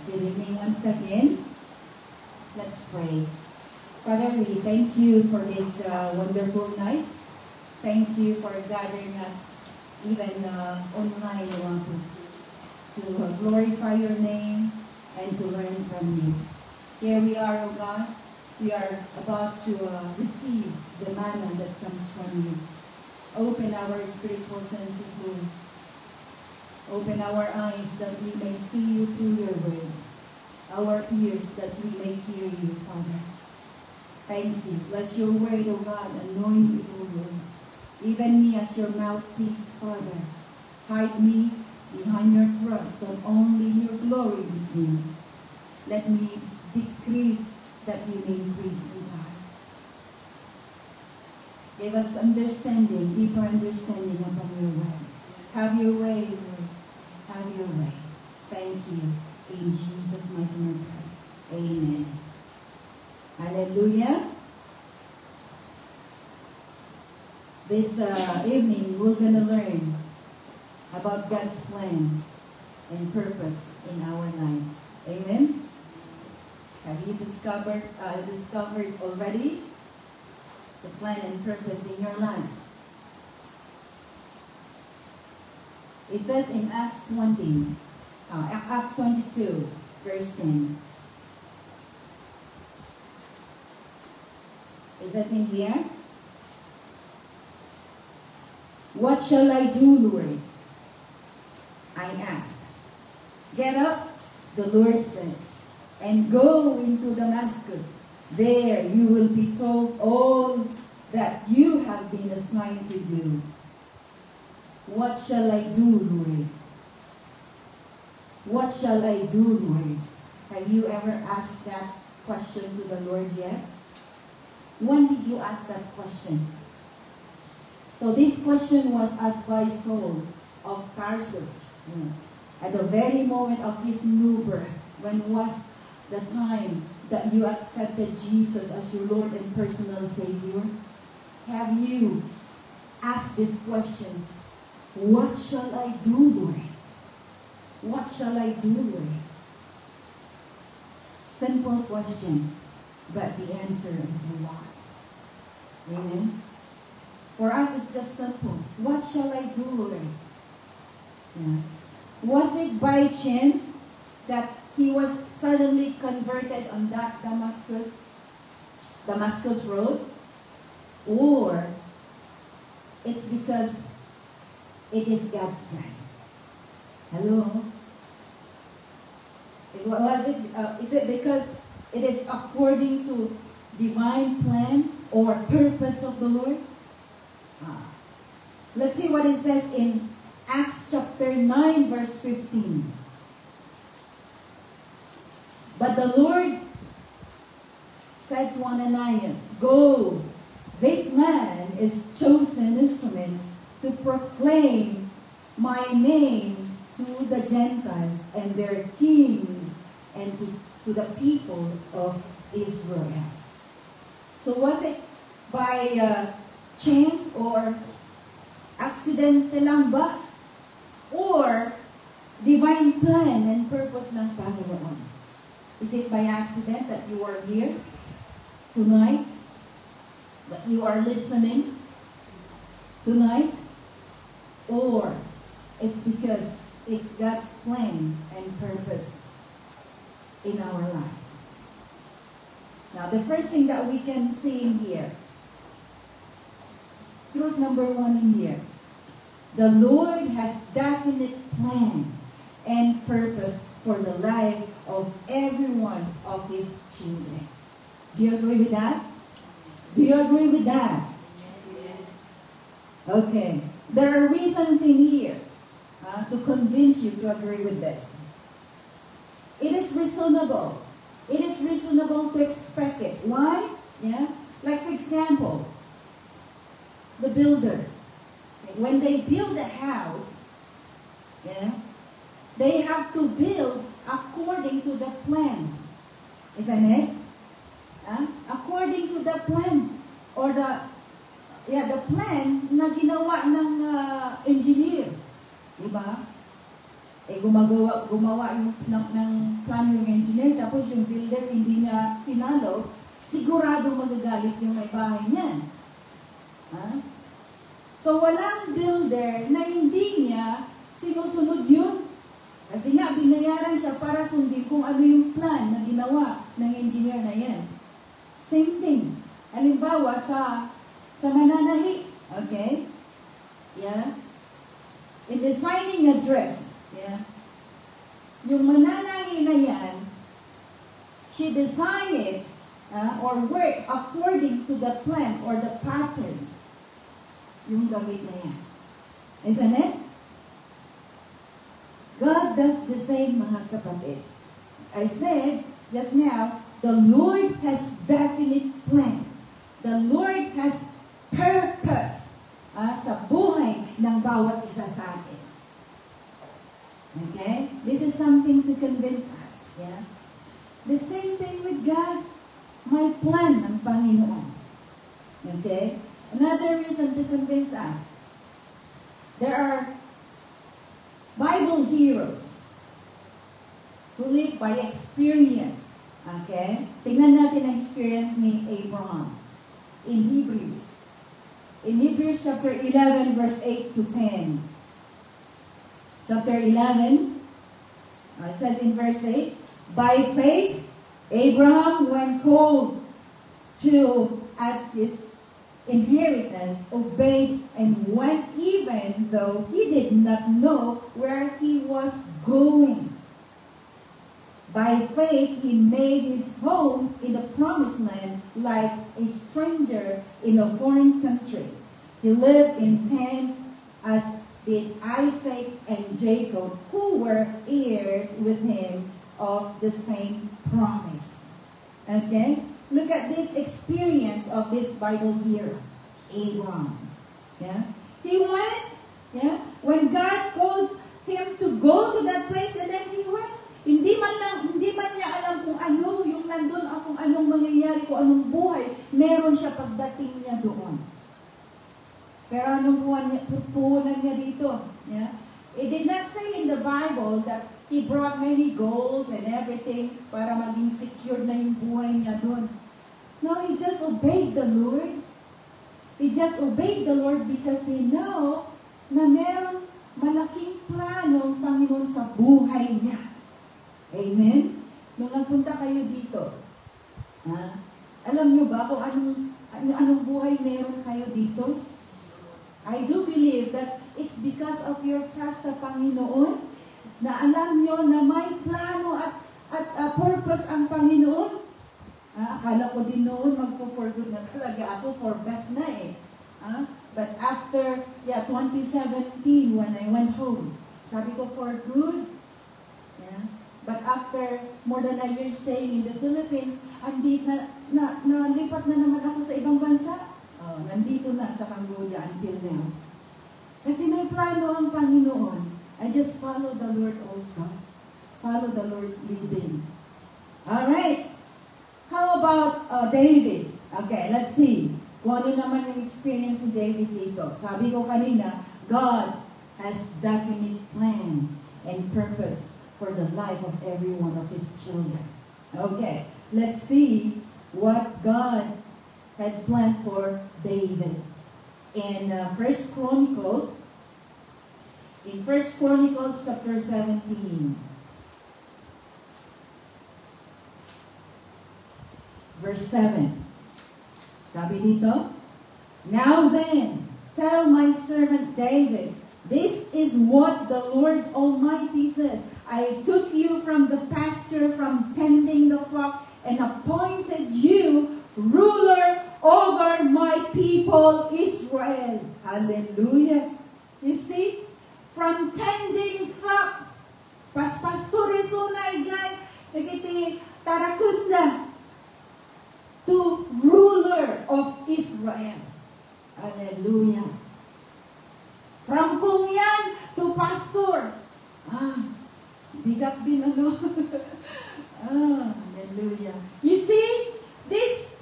Good evening once again. Let's pray. Father, we thank you for this wonderful night. Thank you for gathering us even online, Lord, to glorify your name and to learn from you. Here we are, O God. We are about to receive the manna that comes from you. Open our spiritual senses, Lord. Open our eyes that we may see you through your words. Our ears that we may hear you, Father. Thank you. Bless your word, O God. Anoint me, O Lord. Even me as your mouthpiece, Father. Hide me behind your cross, that only your glory be seen. Let me decrease that you may increase, O God. Give us understanding, deeper understanding upon your words. Have your way, Lord. Have your way. Thank you. In Jesus' mighty name. Amen. Hallelujah. This evening, we're going to learn about God's plan and purpose in our lives. Amen? Have you discovered already the plan and purpose in your life? It says in Acts 22, verse 10. It says in here, "What shall I do, Lord?" I asked. "Get up," the Lord said, "and go into Damascus. There you will be told all that you have been assigned to do." What shall I do, Lord? What shall I do, Lord? Have you ever asked that question to the Lord yet? When did you ask that question? So this question was asked by Saul of Tarsus at the very moment of his new birth. When was the time that you accepted Jesus as your Lord and personal Savior? Have you asked this question? What shall I do, Lord? What shall I do, Lord? Simple question, but the answer is a lot. Amen? For us, it's just simple. What shall I do, Lord? Yeah. Was it by chance that he was suddenly converted on that Damascus road? Or it's because it is God's plan? Hello? Is it because it is according to divine plan or purpose of the Lord? Let's see what it says in Acts chapter 9, verse 15. "But the Lord said to Ananias, 'Go, this man is chosen instrument to proclaim my name to the Gentiles and their kings and to the people of Israel.'" So was it by chance or accident lang ba? Or divine plan and purpose ng Panginoon? Is it by accident that you are here tonight? That you are listening tonight? Or it's because it's God's plan and purpose in our life? Now, the first thing that we can see in here, truth number one in here, the Lord has definite plan and purpose for the life of every one of His children. Do you agree with that? Do you agree with that? Okay. There are reasons in here to convince you to agree with this. It is reasonable. It is reasonable to expect it. Why? Yeah. Like, for example, the builder. When they build a house, they have to build according to the plan. Isn't it? According to the plan or the plan na ginawa ng engineer. Diba? gumawa ng plano yung engineer, tapos yung builder hindi niya finalo, sigurado magagalit yung may bahay niyan. So, walang builder na hindi niya sinusunod yun. Kasi nga, binayaran siya para sundin kung ano yung plan na ginawa ng engineer na yan. Same thing. Halimbawa, sa mananahi. Okay? Yeah? In designing a dress, yeah? Yung mananahi na yan, she designed it or work according to the plan or the pattern yung gamit na yan. Isn't it? God does the same, mga kapatid. I said just now, the Lord has definite plan. The Lord has purpose sa buhay ng bawat isa sa atin. Okay? This is something to convince us. Yeah? The same thing with God. May plan ng Panginoon. Okay? Another reason to convince us. There are Bible heroes who live by experience. Okay? Tingnan natin ang experience ni Abraham in Hebrews. In Hebrews chapter 11, verse 8 to 10. Chapter 11, it says in verse 8, by faith, Abraham, when called to as his inheritance, obeyed and went even though he did not know where he was going. By faith, he made his home in the promised land like a stranger in a foreign country. He lived in tents as did Isaac and Jacob, who were heirs with him of the same promise. Okay? Look at this experience of this Bible hero, Abraham. Yeah? He went, yeah? When God called him to go to that place, and then he went. Hindi man niya alam kung ano yung nandun, kung anong mangyayari, kung anong buhay meron siya pagdating niya doon. Pero anong puhunan niya dito? Yeah? It did not say in the Bible that he brought many goals and everything para maging secure na yung buhay niya doon. No, he just obeyed the Lord. He just obeyed the Lord because he know na meron malaking plano ang Panginoon sa buhay niya. Amen? Nung nagpunta kayo dito, alam niyo ba kung anong buhay meron kayo dito? I do believe that it's because of your trust sa Panginoon na alam niyo na may plano at purpose ang Panginoon. Akala ko din noon magpo-for good na talaga ako, for best na eh. But after 2017, when I went home, sabi ko for good. Yeah. But after more than a year staying in the Philippines, nalipat na naman ako sa ibang bansa. Nandito na sa Cambodia until now. Kasi may plano ang Panginoon. I just follow the Lord also. Follow the Lord's leading. Alright. How about David? Okay, let's see. Kung ano naman yung experience ni David dito. Sabi ko kanina, God has definite plan and purpose for the life of every one of His children. Okay, let's see what God had planned for David. In 1 Chronicles chapter 17, verse 7. Sabi dito, now then, tell my servant David, this is what the Lord Almighty says. I took you from the pasture, from tending the flock, and appointed you ruler over my people Israel. Hallelujah. You see? From tending flock, paspastores unay dyan, nagiti tarakunda, to ruler of Israel. Hallelujah. From kungyan to pastor. Bigat din ano. Hallelujah. You see, this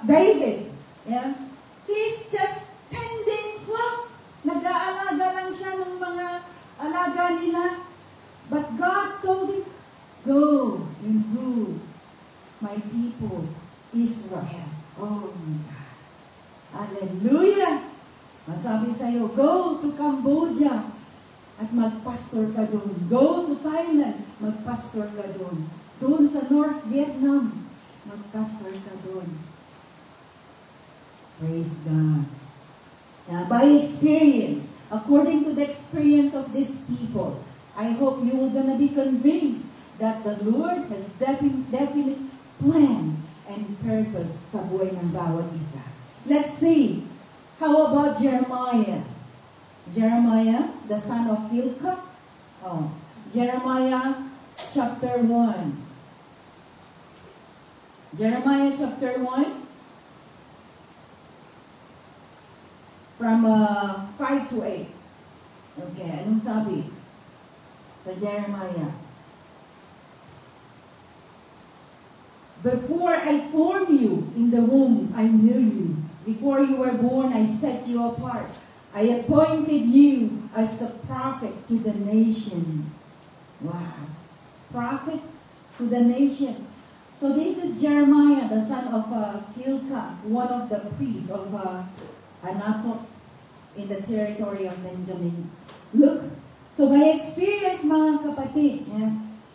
David, yeah, he's just tending flock. Nag-aalaga lang siya ng mga pag-aalaga nila. But God told him, go and rule my people, Israel. Oh my God. Hallelujah! Masabi sa'yo, go to Cambodia at magpastor ka doon. Go to Thailand, magpastor ka doon. Doon sa North Vietnam, magpastor ka doon. Praise God. Now, by experience, according to the experience of these people, I hope you are gonna be convinced that the Lord has definite plan and purpose sa buhay ng bawat isa. Let's see. How about Jeremiah? Jeremiah, the son of Hilkiah. Oh, Jeremiah chapter 1. Jeremiah chapter 1. From 5 to 8. Okay, anong sabi sa Jeremiah? Before I formed you in the womb, I knew you. Before you were born, I set you apart. I appointed you as a prophet to the nation. Wow. Prophet to the nation. So this is Jeremiah, the son of Hilkiah, one of the priests of Anatot in the territory of Benjamin. Look, so by experience, mga kapatid,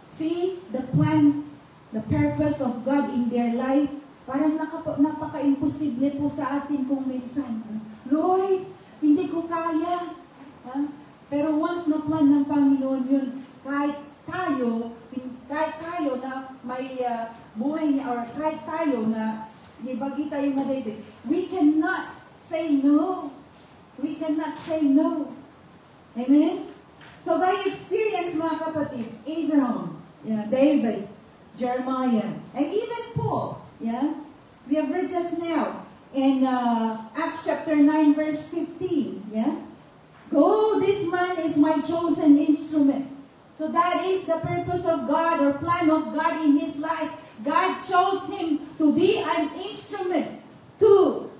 see the plan, the purpose of God in their life. Parang napaka-imposible po sa atin kung minsan. Lord, hindi ko kaya. Pero once na plan ng Panginoon yun, kahit tayo na may buhay niya, or kahit tayo na di bagi tayo madadig, we cannot say no. We cannot say no. Amen? So by experience, mga kapatid, Abraham, David, Jeremiah, and even Paul, we have read just now in Acts chapter 9 verse 15, Go, this man is my chosen instrument. So that is the purpose of God or plan of God in his life. God chose him to be an instrument to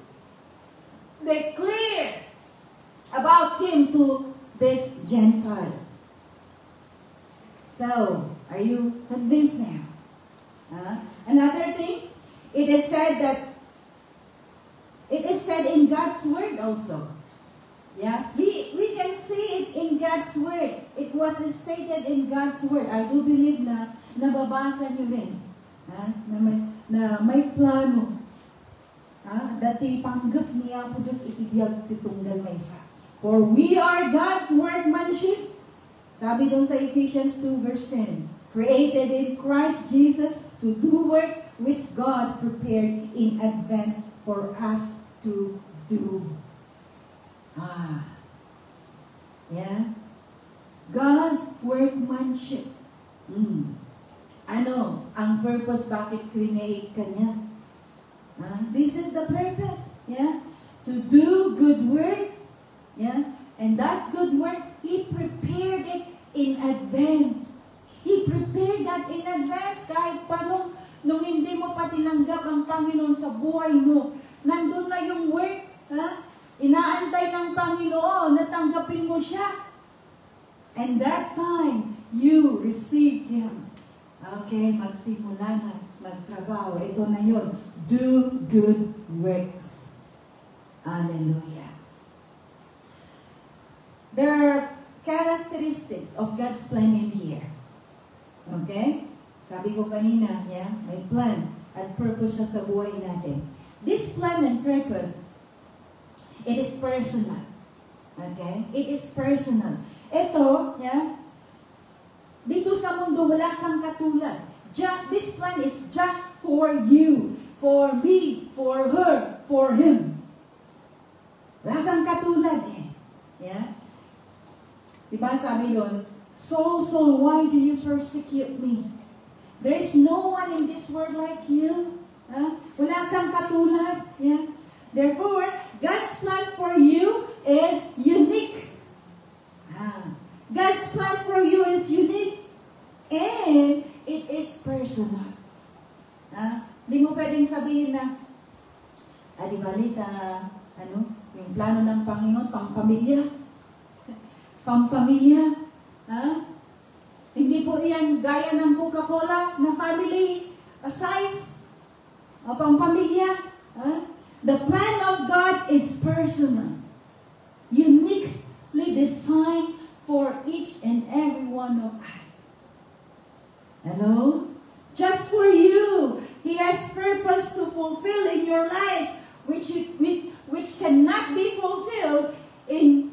declare about him to these Gentiles. So, are you convinced now? Another thing, it is said in God's word also. We can see it in God's word. It was stated in God's word. I do believe na nababasa niyo rin. Na may plano. Dati panggap niya po Diyos itibiyag titunggal may isa. For we are God's workmanship. Sabi doon sa Ephesians 2 verse 10. Created in Christ Jesus to do works which God prepared in advance for us to do. God's workmanship. Ano ang purpose, bakit create ka niya? This is the purpose. To do good works. And that good works, He prepared it in advance. He prepared that in advance. Kahit pa nung hindi mo pa tinanggap ang Panginoon sa buhay mo, nandun na yung work. Inaantay ng Panginoon na tanggapin mo siya. And that time, you receive Him. Okay, magsimula na, magtrabaho. Ito na yun. Do good works. Hallelujah. There are characteristics of God's plan in here. Okay? Sabi ko kanina, may plan at purpose siya sa buhay natin. This plan and purpose, it is personal. Okay? It is personal. Ito, dito sa mundo, wala kang katulad. This plan is just for you, for me, for her, for him. Wala kang katulad Diba sabi doon, Saul, why do you persecute me? There is no one in this world like you. Wala kang katulad. Therefore, God's plan for you is unique. God's plan for you is unique. And it is personal. Di mo pwedeng sabihin na, di balita, yung plano ng Panginoon, pangpamilya. Pampamilya. Ha? Hindi po yan gaya ng Coca-Cola na family size. Pang pamilya. Ha? The plan of God is personal. Uniquely designed for each and every one of us. Hello? Just for you. He has purpose to fulfill in your life, which cannot be fulfilled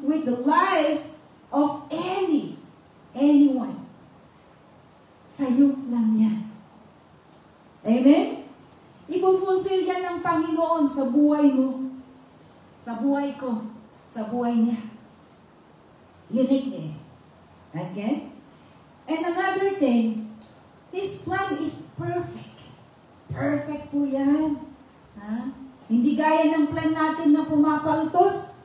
with the life of anyone. Sa'yo lang yan. Amen? I-fulfill yan ng Panginoon sa buhay mo, sa buhay ko, sa buhay niya. Unique eh. Okay? And another thing, His plan is perfect. Perfect po yan. Ha? Hindi gaya ng plan natin na pumapaltos.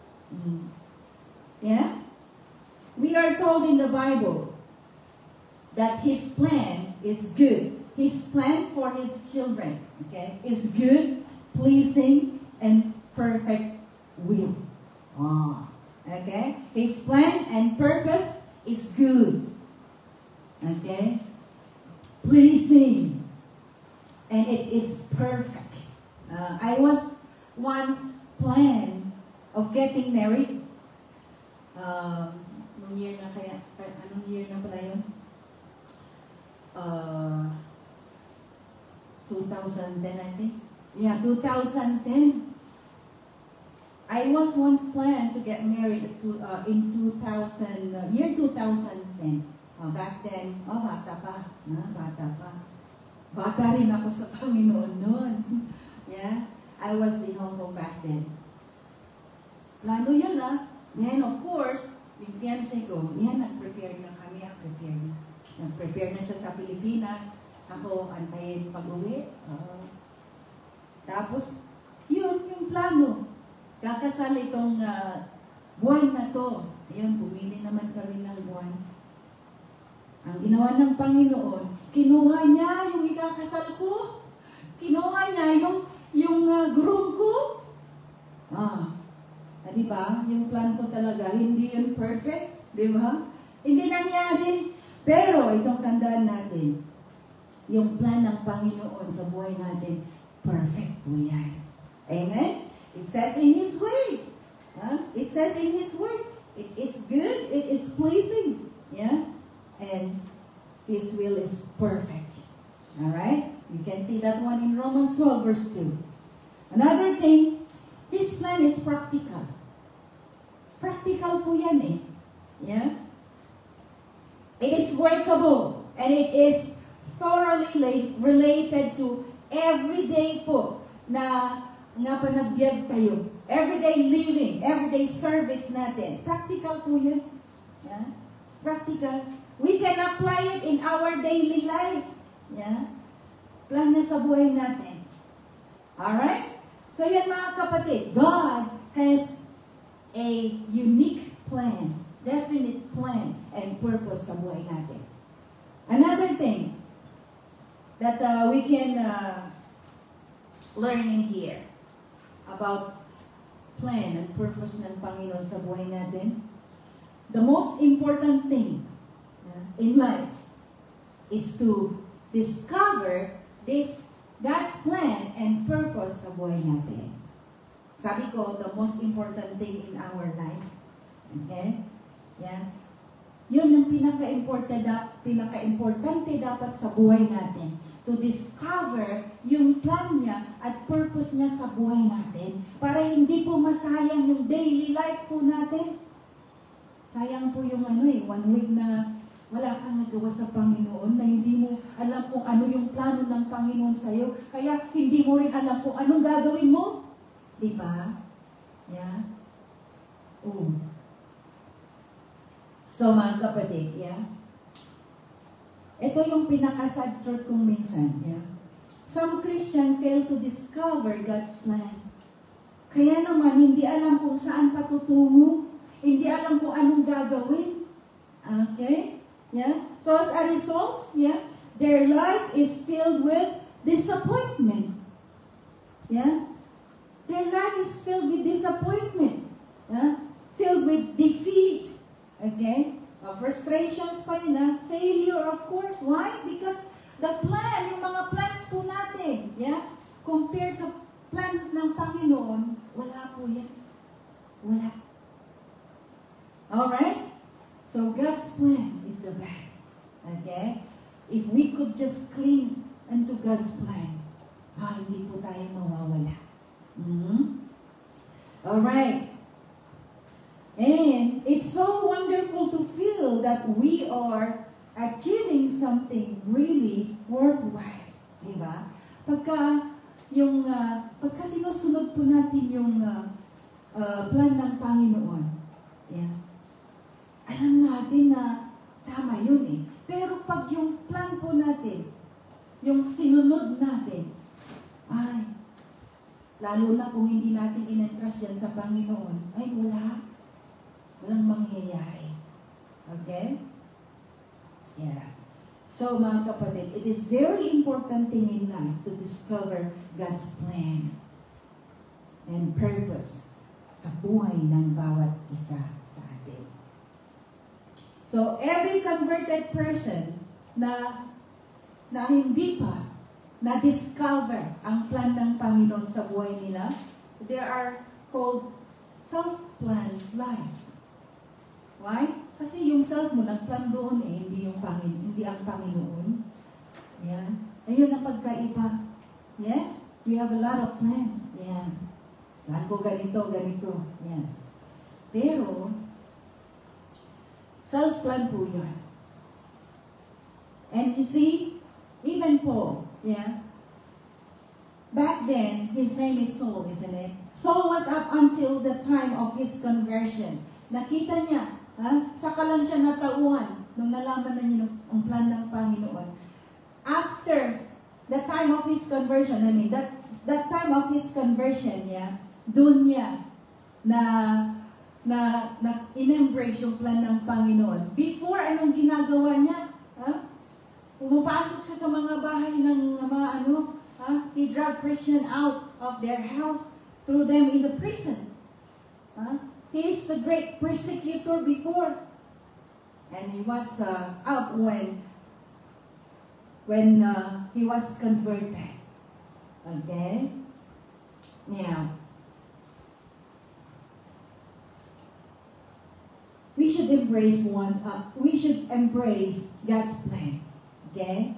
Yeah? We are told in the Bible that His plan is good. His plan for His children, okay, is good, pleasing, and perfect will. Okay? His plan and purpose is good. Okay? Pleasing. And it is perfect. I was once planned of getting married. Anong year na pala yun? 2010, I think. Yeah, 2010. I was once planned to get married in year 2010. Back then, bata pa. Bata rin ako sa Panginoon noon. Yeah, I was in Hong Kong back then. Plano yun Then of course, yung fiancé ko, nag-prepare na kami, Nag-prepare na siya sa Pilipinas. Ako, antayin pag-uwi. Tapos, yun, yung plano. Kakasal itong buwan na to. Ayun, pumili naman kami ng buwan. Ang ginawa ng Panginoon, kinuha niya yung ikakasal ko. Kinuha niya yung groom ko. Diba? Yung plan ko talaga, hindi yun perfect. Diba? Hindi nangyari. Pero, itong tandaan natin, yung plan ng Panginoon sa buhay natin, perfect po yan. Amen? It says in His Word. It says in His Word. It is good. It is pleasing. Yeah? And His will is perfect. Alright? You can see that one in Romans 12 verse 2. Another thing, His plan is practical. Practical po yan eh. Yeah? It is workable. And it is thoroughly related to everyday po na panagbiag tayo. Everyday living, everyday service natin. Practical po yun. Yeah? Practical. We can apply it in our daily life. Yeah? Plan niya sa buhay natin. Alright? So yan mga kapatid, God has a unique plan, definite plan and purpose sa buhay natin. Another thing that we can learn in here about plan and purpose ng Panginoon sa buhay natin, the most important thing in life is to discover this God's plan and purpose sa buhay natin. Sabi ko, the most important thing in our life. Okay? Yeah. Yun ang pinaka-importante dapat sa buhay natin. To discover yung plan niya at purpose niya sa buhay natin. Para hindi po masayang yung daily life po natin. Sayang po yung 1 week na wala kang nagawa sa Panginoon, na hindi mo alam kung ano yung plano ng Panginoon sa'yo. Kaya hindi mo rin alam kung anong gagawin mo. Diba? Yeah? So mga kapatid, yeah? Ito yung pinaka-sad truth kong minsan. Yeah? Some Christian fail to discover God's plan. Kaya naman, hindi alam kung saan patutungo. Hindi alam kung anong gagawin. Okay? Yeah? So as a result, yeah, their life is filled with disappointment. Yeah? Their life is filled with disappointment. Yeah? Filled with defeat. Okay? Frustrations pa rin, failure, of course. Why? Because the plan, yung mga plans po natin, yeah, compared sa plans ng Panginoon, wala po yan. Wala. Alright? So, God's plan is the best. Okay? If we could just cling unto God's plan, hindi po tayo mawawala. Alright. And it's so wonderful to feel that we are achieving something really worthwhile. Diba? Pagka sinusunod po natin yung plan ng Panginoon, yeah, alam natin na tama yun eh. Pero pag yung plan po natin, yung sinunod natin, lalo na kung hindi natin in-entrust yan sa Panginoon, walang mangyayari. Okay? Yeah. So, mga kapatid, it is very important thing in life to discover God's plan and purpose sa buhay ng bawat isa sa atin. So, every converted person na hindi pa na-discover ang plan ng Panginoon sa buhay nila, they are called self-planned life. Why? Kasi yung self mo, nagplan doon hindi ang Panginoon. Yan. Ayun ang pagkaiba. Yes? We have a lot of plans. Yan. Plan ko ganito. Yan. Pero, self-plan po yun. And you see, even Paul, yeah, back then, his name is Saul, isn't it? Saul was up until the time of his conversion. Nakita niya, saka lang siya natauhan nung nalaman na niya ang plan ng Panginoon. After the time of his conversion, that time of his conversion, yeah, doon niya na in-embrace yung plan ng Panginoon. Before, anong ginagawa niya? Pumapasok siya sa mga bahay ng mga he dragged Christian out of their house, threw them in the prison. He is a great persecutor before. And he was out when he was converted. Okay? Now, we should embrace God's plan. Okay?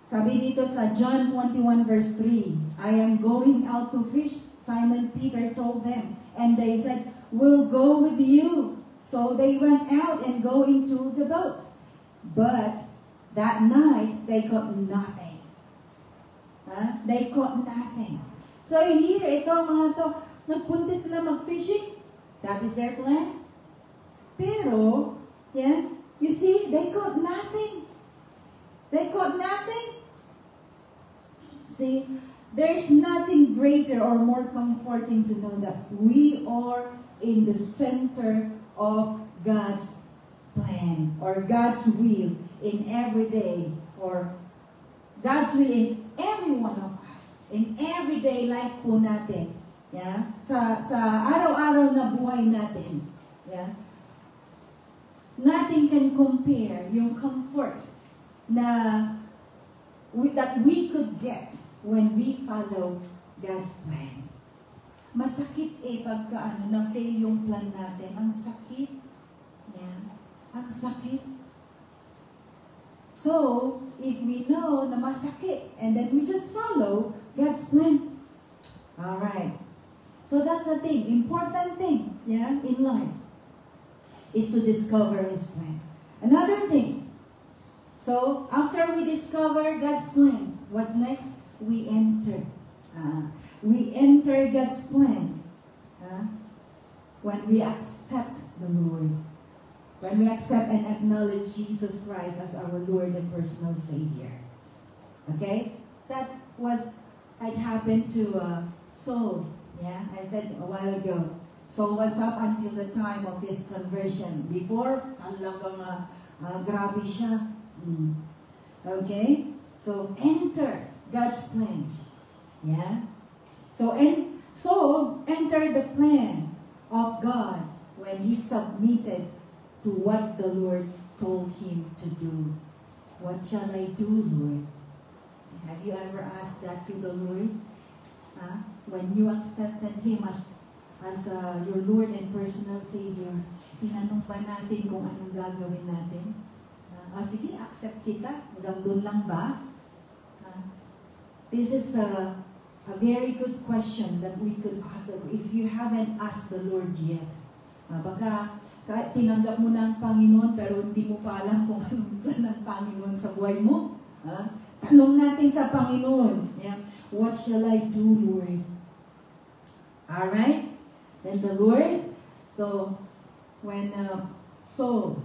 Sabi dito sa John 21 verse 3, I am going out to fish. Simon Peter told them, and they said, we'll go with you. So they went out and go into the boat. But that night, they caught nothing. They caught nothing. So in here, ito mga to, nagpunta sila mag-fishing. That is their plan. Pero, yeah, you see, they caught nothing. They caught nothing. See, there's nothing greater or more comforting to know that we are in the center of God's plan or God's will in every day, or God's will in every one of us, in everyday life po natin. Yeah? Sa araw-araw na buhay natin. Yeah? Nothing can compare yung comfort that we could get when we follow God's plan. Masakit pagka na-fail yung plan natin. Ang sakit. Yeah. Ang sakit. So, if we know na masakit, and then we just follow God's plan. Alright. So that's the thing. Important thing, yeah, in life is to discover His plan. Another thing. So, after we discover God's plan, what's next? We enter God's plan when we accept the Lord. When we accept and acknowledge Jesus Christ as our Lord and personal Savior. Okay? That had happened to Saul. Yeah, I said a while ago. Saul was up until the time of his conversion. Before, talagang grabe siya. Okay? So, enter God's plan. Yeah? So Saul entered the plan of God when he submitted to what the Lord told him to do. What shall I do, Lord? Have you ever asked that to the Lord? When you accepted Him as your Lord and personal Savior, tinanong ba natin kung anong gagawin natin? Sige, accept kita. Hanggang doon lang ba? This is a very good question that we could ask if you haven't asked the Lord yet. Baka kahit tinanggap mo na ang Panginoon pero hindi mo pa alam kung anong plan ng Panginoon sa buhay mo. Tanong natin sa Panginoon. Yeah. What shall I do, Lord? Alright? Then the Lord, so when Saul,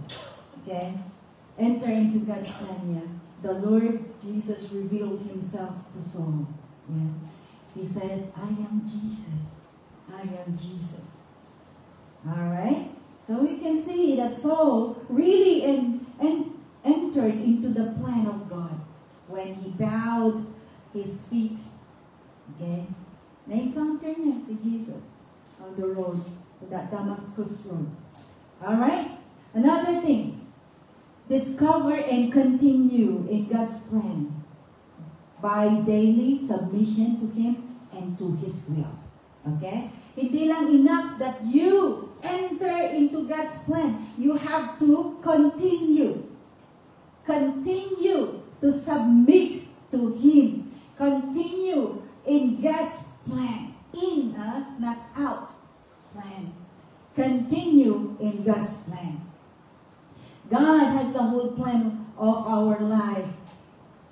enter into God's plan, the Lord Jesus revealed Himself to Saul. Yeah. He said, I am Jesus. I am Jesus. Alright? So we can see that Saul really entered into the plan of God when he bowed his feet. Okay? Na-encounter niya si Jesus on the road to that Damascus road. Alright? Another thing. Discover and continue in God's plan by daily submission to Him and to His will. Okay? Hindi lang enough that you enter into God's plan. You have to continue. Continue to submit to Him. Continue in God's plan. In, not out plan. Continue in God's plan. God has the whole plan of our life.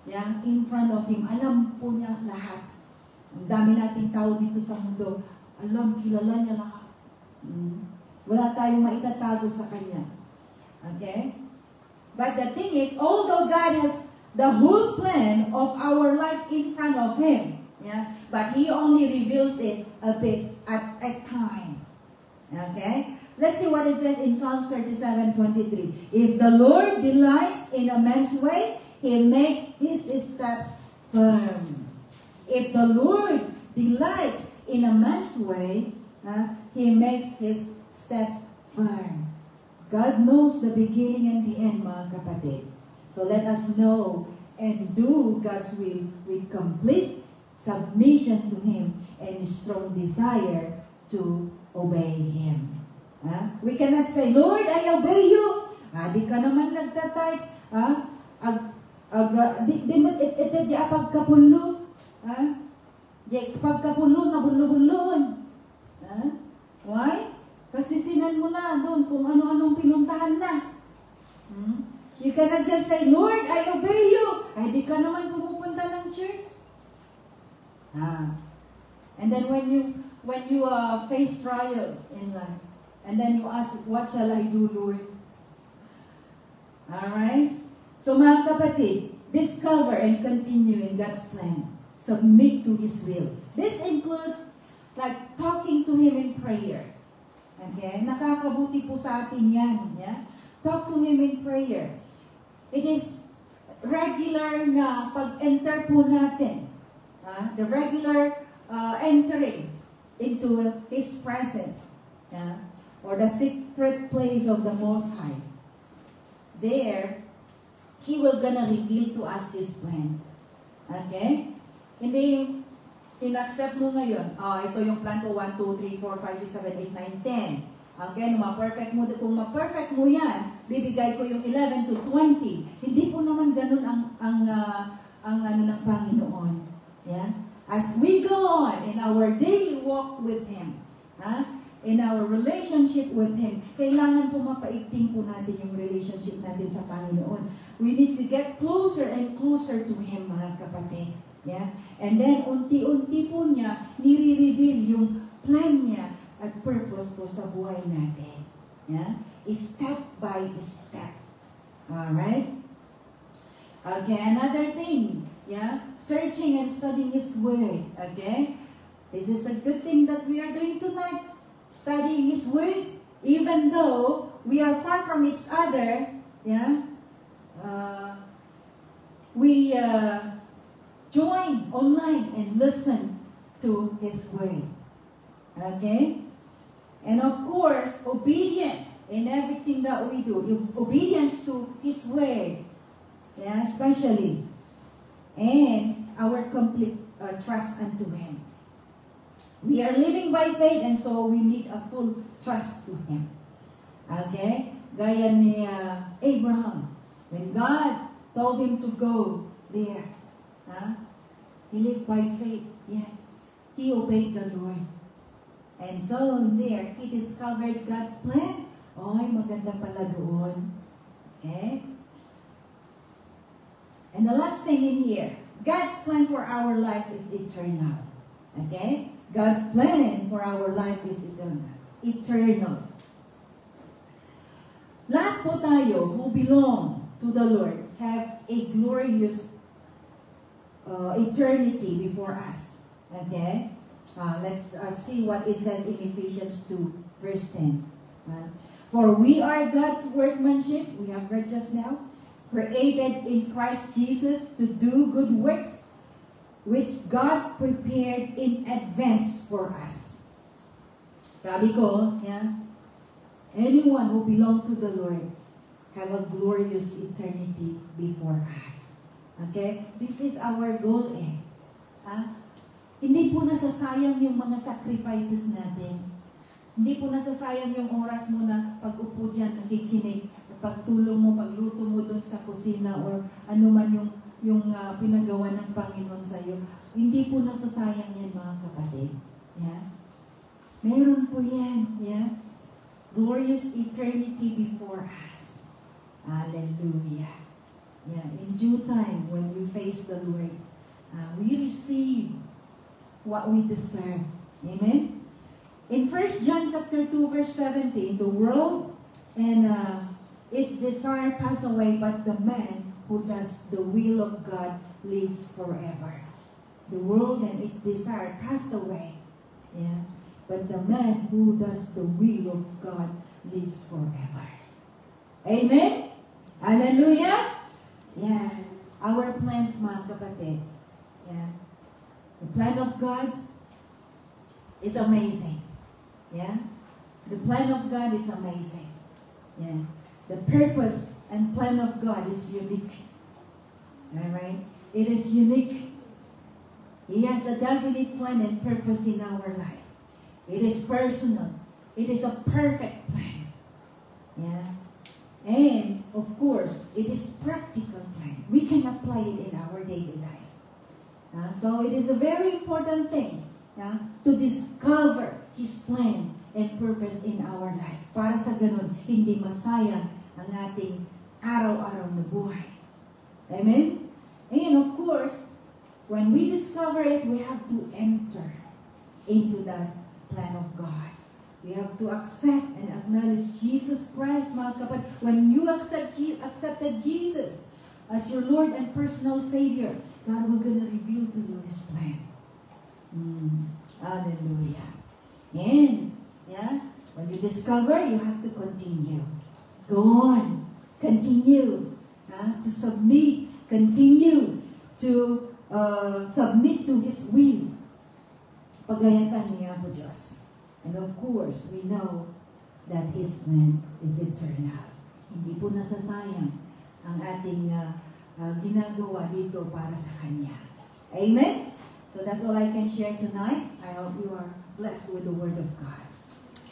Yeah, in front of Him. Alam po niya lahat. Ang dami nating tao dito sa mundo. Alam, kilala niya lahat. Wala tayong maitatago sa Kanya. Okay? But the thing is, although God has the whole plan of our life in front of Him, yeah, but He only reveals it a bit at a time. Okay? Let's see what it says in Psalms 37:23. If the Lord delights in a man's way, He makes his steps firm. If the Lord delights in a man's way, He makes his steps firm. God knows the beginning and the end, mga kapatid. So let us know and do God's will with complete submission to Him and strong desire to obey Him. We cannot say, Lord, I obey you. Di ka naman nagtatights. Di mo ito pagkapulo. Pagkapulo na bulo-buloon. Why? Kasi sinan mo na doon kung ano-anong pinuntahan na. You cannot just say, Lord, I obey you. Ay, di ka naman pumupunta ng church. And then when you face trials in life, and then you ask, what shall I do, Lord? Alright? So mga kapatid, discover and continue in God's plan. Submit to His will. This includes like talking to Him in prayer. Okay? Nakakabuti po sa atin yan. Yeah? Talk to Him in prayer. It is regular na pag-enter po natin. The regular entering into His presence. Yeah? Or the secret place of the Most High. There, He will gonna reveal to us His plan. Okay? Hindi yung in-accept mo ngayon, ito yung plan ko, 1, 2, 3, 4, 5, 6, 7, 8, 9, 10. Okay? Kung ma-perfect mo yan, bibigay ko yung 11 to 20. Hindi po naman ganun ang ano ng Panginoon. Yeah? As we go on in our daily walks with Him, in our relationship with Him, kailangan po mapaigting po natin yung relationship natin sa Panginoon. We need to get closer and closer to Him, mga kapatid. Yeah? And then, unti-unti po niya, nire-reveal yung plan niya at purpose po sa buhay natin. Yeah? Step by step. Alright? Okay, another thing. Yeah? Searching and studying His Word. Okay? This is a good thing that we are doing tonight. Studying His Word, even though we are far from each other, yeah, we join online and listen to His Word. Okay? And of course, obedience in everything that we do. Obedience to His word, yeah, especially, and our complete trust unto Him. We are living by faith, and so we need a full trust to Him. Okay? Gaya ni Abraham. When God told him to go there, he lived by faith. Yes. He obeyed the Lord. And so there, he discovered God's plan. Ay, maganda pala doon. Okay? And the last thing in here, God's plan for our life is eternal. Okay? God's plan for our life is eternal. Eternal. Lahat po tayo who belong to the Lord have a glorious eternity before us. Okay? Let's see what it says in Ephesians 2, verse 10. For we are God's workmanship, we have read just now, created in Christ Jesus to do good works, which God prepared in advance for us. Sabi ko, yeah, anyone who belong to the Lord have a glorious eternity before us. Okay? This is our goal eh. Hindi po nasasayang yung mga sacrifices natin. Hindi po nasasayang yung oras mo na pag-upo dyan, nakikinig, pagtulong mo, pagluto mo doon sa kusina or ano man yung pinagawa ng Panginoon sa iyo. Hindi po nasasayang yan, mga kapatid. Yeah? Meron po yan. Yeah? Glorious eternity before us. Hallelujah. Yeah, in due time, when we face the Lord, we receive what we deserve. Amen? In 1 John chapter 2, verse 17, the world and its desire pass away, but the man who does the will of God lives forever. The world and its desire pass away. Yeah? But the man who does the will of God lives forever. Amen? Hallelujah? Yeah. Our plans, mga kapatid. Yeah. The plan of God is amazing. Yeah. The plan of God is amazing. Yeah. The purpose and plan of God is unique. Alright? It is unique. He has a definite plan and purpose in our life. It is personal. It is a perfect plan. Yeah. And, of course, it is practical plan. We can apply it in our daily life. So, it is a very important thing to discover His plan and purpose in our life. Para sa ganun, hindi masayang ang ating araw-araw na buhay. Amen? And, of course, when we discover it, we have to enter into that plan of God. We have to accept and acknowledge Jesus Christ, mga kapatid. When you accepted Jesus as your Lord and personal Savior, God will gonna reveal to you His plan. Hallelujah. And, yeah, when you discover, you have to continue. Go on. Continue to submit. Continue to submit to His will. Pagayatan niya po Diyos. And of course, we know that His plan is eternal. Hindi po nasasayang ang ating ginagawa dito para sa Kanya. Amen? So that's all I can share tonight. I hope you are blessed with the Word of God.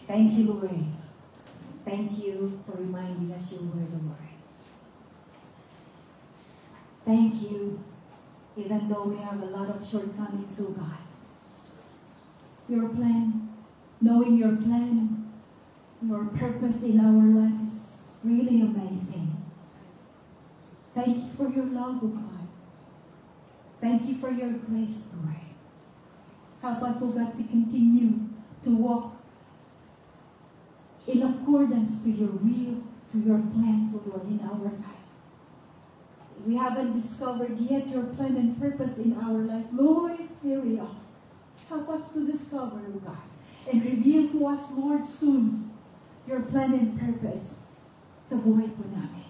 Thank you, Lord. Thank you for reminding us your Word, Lord. Thank you, even though we have a lot of shortcomings, oh God. Your plan, knowing your plan, your purpose in our life is really amazing. Thank you for your love, O God. Thank you for your grace, Lord. Help us, O God, to continue to walk in accordance to your will, to your plans, O Lord, in our life. If we haven't discovered yet your plan and purpose in our life, Lord, here we are. Help us to discover, O God, and reveal to us, Lord, soon, your plan and purpose sa buhay po namin.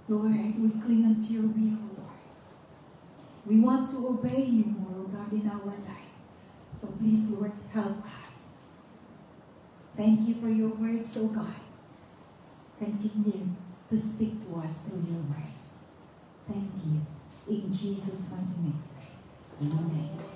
Lord, we cling unto your will, Lord. We want to obey you more, O God, in our life. So please, Lord, help us. Thank you for your words, O God. Continue to speak to us through your words. Thank you. In Jesus' mighty name. Amen.